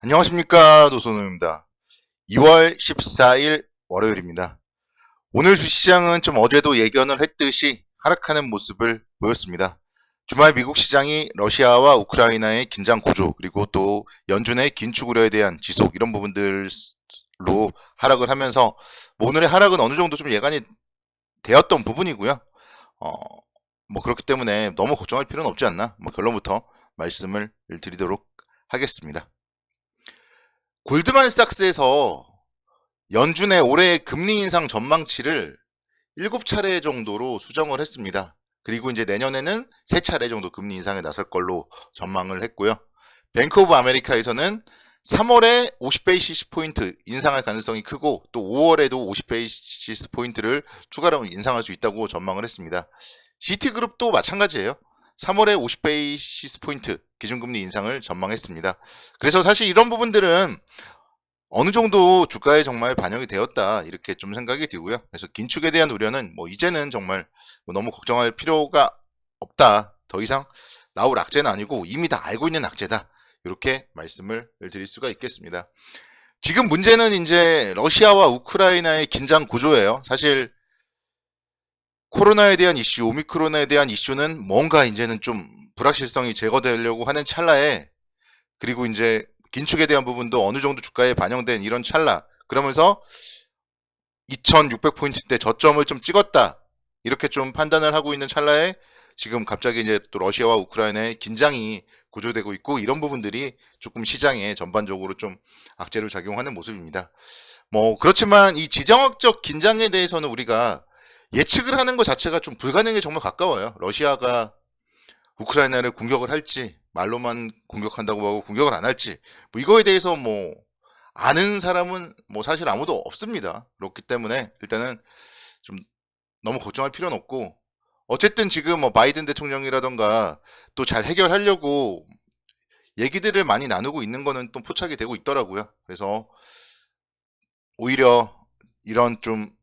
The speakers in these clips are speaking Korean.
안녕하십니까, 노선우입니다. 2월 14일 월요일입니다. 오늘 주시장은 좀 어제도 예견을 했듯이 하락하는 모습을 보였습니다. 주말 미국 시장이 러시아와 우크라이나의 긴장 고조, 그리고 또 연준의 긴축 우려에 대한 지속, 이런 부분들로 하락을 하면서 오늘의 하락은 어느 정도 좀 예관이 되었던 부분이고요. 그렇기 때문에 너무 걱정할 필요는 없지 않나, 결론부터 말씀을 드리도록 하겠습니다. 골드만삭스에서 연준의 올해 금리 인상 전망치를 7차례 정도로 수정을 했습니다. 그리고 이제 내년에는 3차례 정도 금리 인상에 나설 걸로 전망을 했고요. 뱅크 오브 아메리카에서는 3월에 50베이시스 포인트 인상할 가능성이 크고 또 5월에도 50베이시스 포인트를 추가로 인상할 수 있다고 전망을 했습니다. 시티그룹도 마찬가지예요. 3월에 50베이시스 포인트 기준금리 인상을 전망했습니다. 그래서 사실 이런 부분들은 어느 정도 주가에 정말 반영이 되었다, 이렇게 좀 생각이 들고요. 그래서 긴축에 대한 우려는 이제는 정말 너무 걱정할 필요가 없다. 더 이상 나올 악재는 아니고 이미 다 알고 있는 악재다. 이렇게 말씀을 드릴 수가 있겠습니다. 지금 문제는 이제 러시아와 우크라이나의 긴장 고조예요. 사실 코로나에 대한 이슈, 오미크론에 대한 이슈는 뭔가 이제는 좀 불확실성이 제거되려고 하는 찰나에, 그리고 이제 긴축에 대한 부분도 어느 정도 주가에 반영된 이런 찰나, 그러면서 2600포인트대 저점을 좀 찍었다, 이렇게 좀 판단을 하고 있는 찰나에 지금 갑자기 이제 또 러시아와 우크라이나의 긴장이 고조되고 있고, 이런 부분들이 조금 시장에 전반적으로 좀 악재로 작용하는 모습입니다. 그렇지만 이 지정학적 긴장에 대해서는 우리가 예측을 하는 것 자체가 좀 불가능에 정말 가까워요. 러시아가 우크라이나를 공격을 할지, 말로만 공격한다고 하고 공격을 안 할지, 이거에 대해서 아는 사람은 사실 아무도 없습니다. 그렇기 때문에 일단은 좀 너무 걱정할 필요는 없고, 어쨌든 지금 바이든 대통령이라던가 또 잘 해결하려고 얘기들을 많이 나누고 있는 거는 또 포착이 되고 있더라고요. 그래서 오히려 이런 좀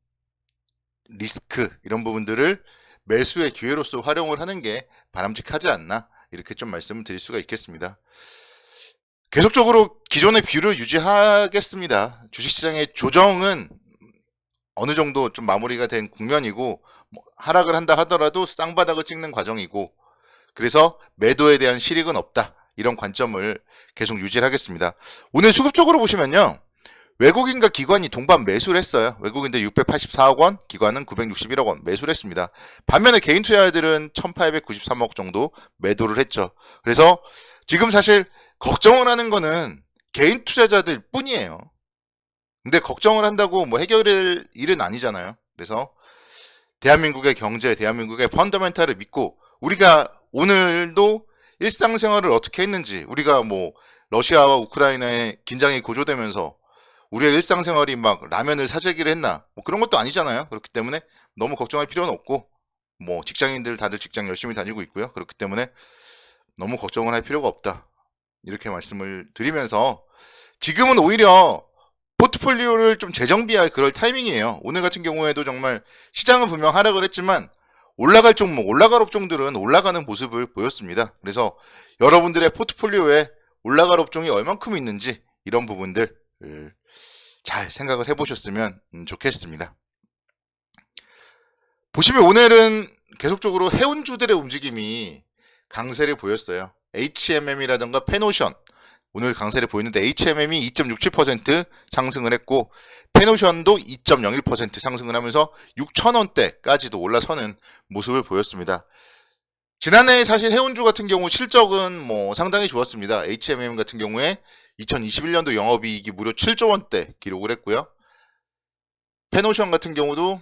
리스크, 이런 부분들을 매수의 기회로서 활용을 하는 게 바람직하지 않나, 이렇게 좀 말씀을 드릴 수가 있겠습니다. 계속적으로 기존의 뷰를 유지하겠습니다. 주식시장의 조정은 어느 정도 좀 마무리가 된 국면이고, 하락을 한다 하더라도 쌍바닥을 찍는 과정이고, 그래서 매도에 대한 실익은 없다, 이런 관점을 계속 유지를 하겠습니다. 오늘 수급적으로 보시면요, 외국인과 기관이 동반 매수를 했어요. 외국인들 684억 원, 기관은 961억 원 매수를 했습니다. 반면에 개인 투자자들은 1893억 정도 매도를 했죠. 그래서 지금 사실 걱정을 하는 거는 개인 투자자들 뿐이에요. 근데 걱정을 한다고 해결할 일은 아니잖아요. 그래서 대한민국의 경제, 대한민국의 펀더멘탈을 믿고, 우리가 오늘도 일상생활을 어떻게 했는지, 우리가 러시아와 우크라이나의 긴장이 고조되면서 우리의 일상생활이 라면을 사재기를 했나, 그런 것도 아니잖아요. 그렇기 때문에 너무 걱정할 필요는 없고, 직장인들 다들 직장 열심히 다니고 있고요. 그렇기 때문에 너무 걱정을 할 필요가 없다, 이렇게 말씀을 드리면서, 지금은 오히려 포트폴리오를 좀 재정비할 그럴 타이밍이에요. 오늘 같은 경우에도 정말 시장은 분명 하락을 했지만 올라갈 종목, 올라갈 업종들은 올라가는 모습을 보였습니다. 그래서 여러분들의 포트폴리오에 올라갈 업종이 얼만큼 있는지, 이런 부분들 잘 생각을 해보셨으면 좋겠습니다. 보시면 오늘은 계속적으로 해운주들의 움직임이 강세를 보였어요. HMM이라던가 페노션, 오늘 강세를 보이는데 HMM이 2.67% 상승을 했고 페노션도 2.01% 상승을 하면서 6,000원대까지도 올라서는 모습을 보였습니다. 지난해 사실 해운주 같은 경우 실적은 상당히 좋았습니다. HMM 같은 경우에 2021년도 영업이익이 무려 7조 원대 기록을 했고요. 페노션 같은 경우도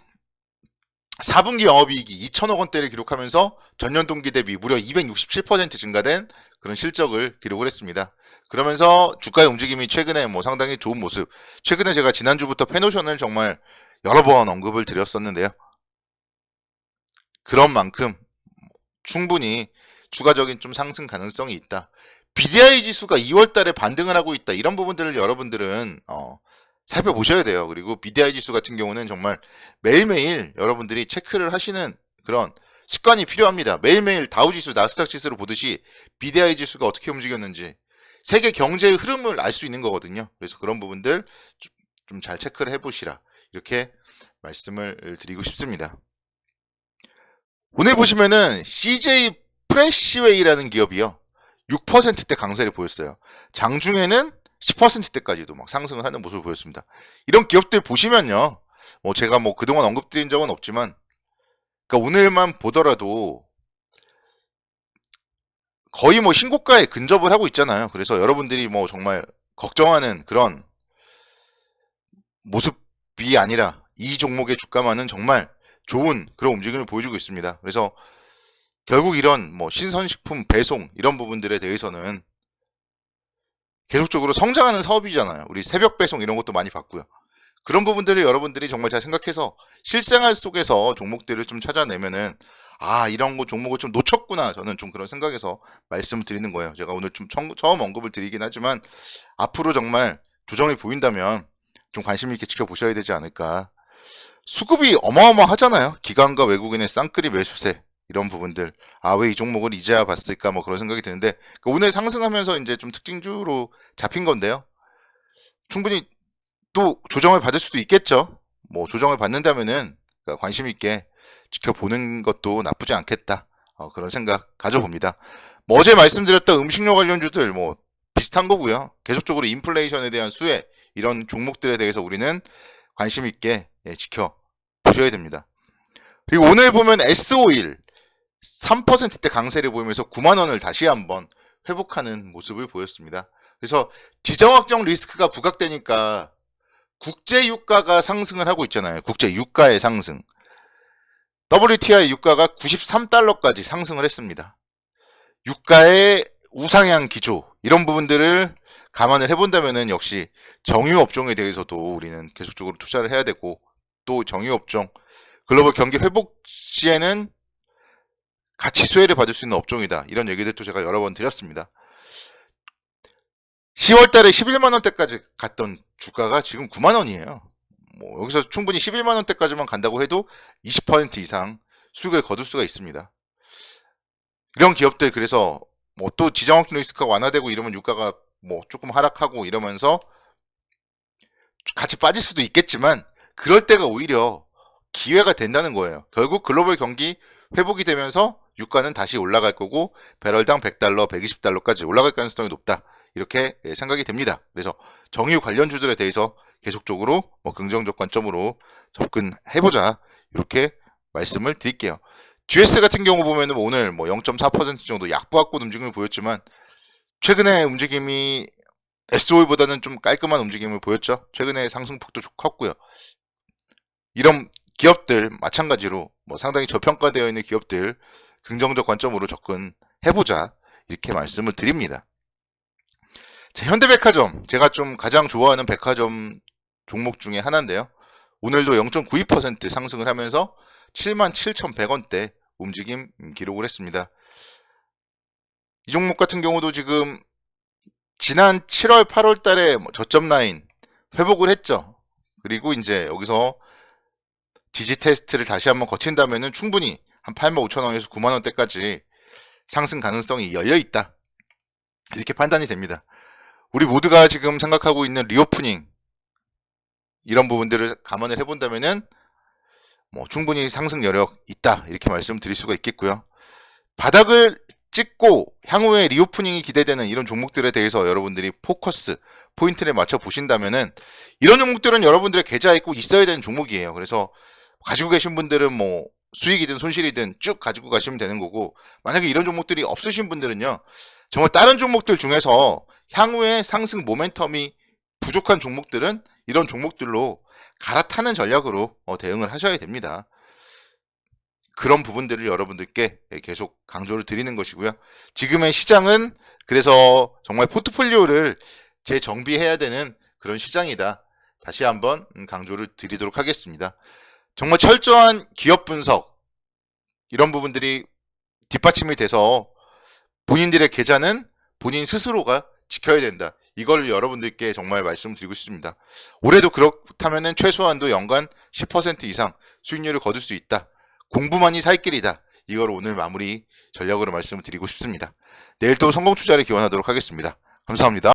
4분기 영업이익이 2천억 원대를 기록하면서 전년 동기 대비 무려 267% 증가된 그런 실적을 기록을 했습니다. 그러면서 주가의 움직임이 최근에 상당히 좋은 모습. 최근에 제가 지난주부터 페노션을 정말 여러 번 언급을 드렸었는데요. 그런 만큼 충분히 추가적인 좀 상승 가능성이 있다. BDI 지수가 2월 달에 반등을 하고 있다. 이런 부분들을 여러분들은 살펴보셔야 돼요. 그리고 BDI 지수 같은 경우는 정말 매일매일 여러분들이 체크를 하시는 그런 습관이 필요합니다. 매일매일 다우지수, 나스닥 지수를 보듯이 BDI 지수가 어떻게 움직였는지, 세계 경제의 흐름을 알 수 있는 거거든요. 그래서 그런 부분들 좀 잘 체크를 해보시라, 이렇게 말씀을 드리고 싶습니다. 오늘 보시면은 CJ 프레시웨이라는 기업이요, 6%대 강세를 보였어요. 장중에는 10%대까지도 막 상승을 하는 모습을 보였습니다. 이런 기업들 보시면요, 뭐 제가 뭐 그동안 언급드린 적은 없지만, 그러니까 오늘만 보더라도 거의 뭐 신고가에 근접을 하고 있잖아요. 그래서 여러분들이 뭐 정말 걱정하는 그런 모습이 아니라 이 종목의 주가만은 정말 좋은 그런 움직임을 보여주고 있습니다. 그래서 결국 이런 뭐 신선식품 배송 이런 부분들에 대해서는 계속적으로 성장하는 사업이잖아요. 우리 새벽 배송 이런 것도 많이 봤고요. 그런 부분들을 여러분들이 정말 잘 생각해서 실생활 속에서 종목들을 좀 찾아내면은, 아, 이런 거 종목을 좀 놓쳤구나, 저는 좀 그런 생각에서 말씀을 드리는 거예요. 제가 오늘 좀 처음 언급을 드리긴 하지만 앞으로 정말 조정이 보인다면 좀 관심 있게 지켜보셔야 되지 않을까. 수급이 어마어마하잖아요. 기관과 외국인의 쌍끌이 매수세 이런 부분들, 아, 왜 이 종목을 이제야 봤을까, 뭐 그런 생각이 드는데, 오늘 상승하면서 이제 좀 특징주로 잡힌 건데요. 충분히 또 조정을 받을 수도 있겠죠. 뭐 조정을 받는다면은 관심 있게 지켜보는 것도 나쁘지 않겠다, 그런 생각 가져봅니다. 뭐 어제 말씀드렸던 음식료 관련주들 뭐 비슷한 거고요. 계속적으로 인플레이션에 대한 수혜 이런 종목들에 대해서 우리는 관심 있게 지켜보셔야 됩니다. 그리고 오늘 보면 S-오일 3%대 강세를 보이면서 9만원을 다시 한번 회복하는 모습을 보였습니다. 그래서 지정학적 리스크가 부각되니까 국제 유가가 상승을 하고 있잖아요. 국제 유가의 상승. WTI 유가가 93달러까지 상승을 했습니다. 유가의 우상향 기조 이런 부분들을 감안을 해본다면은 역시 정유업종에 대해서도 우리는 계속적으로 투자를 해야 되고, 또 정유업종 글로벌 경기 회복 시에는 같이 수혜를 받을 수 있는 업종이다, 이런 얘기들도 제가 여러 번 드렸습니다. 10월 달에 11만원대까지 갔던 주가가 지금 9만원이에요. 뭐 여기서 충분히 11만원대까지만 간다고 해도 20% 이상 수익을 거둘 수가 있습니다. 이런 기업들, 그래서 뭐 또 지정학적 리스크가 완화되고 이러면 유가가 뭐 조금 하락하고 이러면서 같이 빠질 수도 있겠지만, 그럴 때가 오히려 기회가 된다는 거예요. 결국 글로벌 경기 회복이 되면서 유가는 다시 올라갈 거고, 배럴당 100달러, 120달러까지 올라갈 가능성이 높다, 이렇게 생각이 됩니다. 그래서 정유 관련주들에 대해서 계속적으로 뭐 긍정적 관점으로 접근해보자, 이렇게 말씀을 드릴게요. GS 같은 경우 보면은 오늘 뭐 0.4% 정도 약보합권 움직임을 보였지만, 최근의 움직임이 S-오일보다는 좀 깔끔한 움직임을 보였죠. 최근에 상승폭도 컸고요. 이런 기업들 마찬가지로 뭐 상당히 저평가되어 있는 기업들 긍정적 관점으로 접근해보자, 이렇게 말씀을 드립니다. 자, 현대백화점, 제가 좀 가장 좋아하는 백화점 종목 중에 하나인데요. 오늘도 0.92% 상승을 하면서 77,100원대 움직임 기록을 했습니다. 이 종목 같은 경우도 지금 지난 7월, 8월 달에 저점 라인 회복을 했죠. 그리고 이제 여기서 지지 테스트를 다시 한번 거친다면은 충분히 한 85,000원에서 9만원대까지 상승 가능성이 열려있다, 이렇게 판단이 됩니다. 우리 모두가 지금 생각하고 있는 리오프닝 이런 부분들을 감안을 해본다면은 뭐 충분히 상승 여력 있다, 이렇게 말씀드릴 수가 있겠고요. 바닥을 찍고 향후에 리오프닝이 기대되는 이런 종목들에 대해서 여러분들이 포커스 포인트를 맞춰 보신다면은, 이런 종목들은 여러분들의 계좌에 꼭 있어야 되는 종목이에요. 그래서 가지고 계신 분들은 뭐 수익이든 손실이든 쭉 가지고 가시면 되는 거고, 만약에 이런 종목들이 없으신 분들은요, 정말 다른 종목들 중에서 향후에 상승 모멘텀이 부족한 종목들은 이런 종목들로 갈아타는 전략으로 대응을 하셔야 됩니다. 그런 부분들을 여러분들께 계속 강조를 드리는 것이고요. 지금의 시장은 그래서 정말 포트폴리오를 재정비해야 되는 그런 시장이다, 다시 한번 강조를 드리도록 하겠습니다. 정말 철저한 기업 분석 이런 부분들이 뒷받침이 돼서 본인들의 계좌는 본인 스스로가 지켜야 된다, 이걸 여러분들께 정말 말씀드리고 싶습니다. 올해도 그렇다면 최소한도 연간 10% 이상 수익률을 거둘 수 있다, 공부만이 살 길이다, 이걸 오늘 마무리 전략으로 말씀을 드리고 싶습니다. 내일 또 성공 투자를 기원하도록 하겠습니다. 감사합니다.